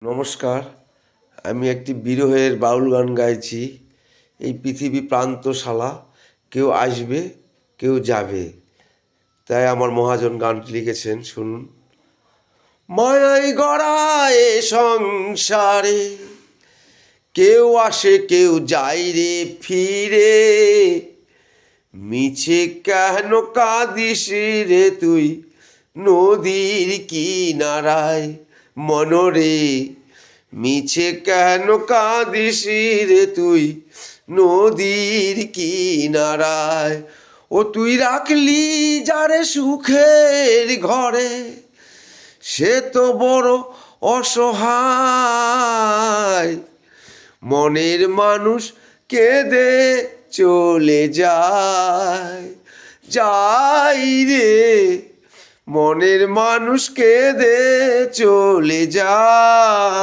নমস্কার। আমি একটি বিরহের বাউল গান গাইছি। এই পৃথিবী প্রান্তশালা, কেউ আসবে কেউ যাবে, তাই আমার মহাজন গানটি লিখেছেন, শুনুন। মায়াই গড়া এ সংসারে, কেউ আসে কেউ যায় রে ফিরে, মিছে কেন কাঁদিস রে তুই নদীর কিনারায় মনরে, মিছে কেন কাঁদিস রে তুই নদীর কিনারায়। ও তুই রাখলি যারে সুখের ঘরে, সে তো বড় অসহায়। মনের মানুষ কেঁদে চলে যায়, যাই রে, মনের মানুষ কেঁদে চলে যায়।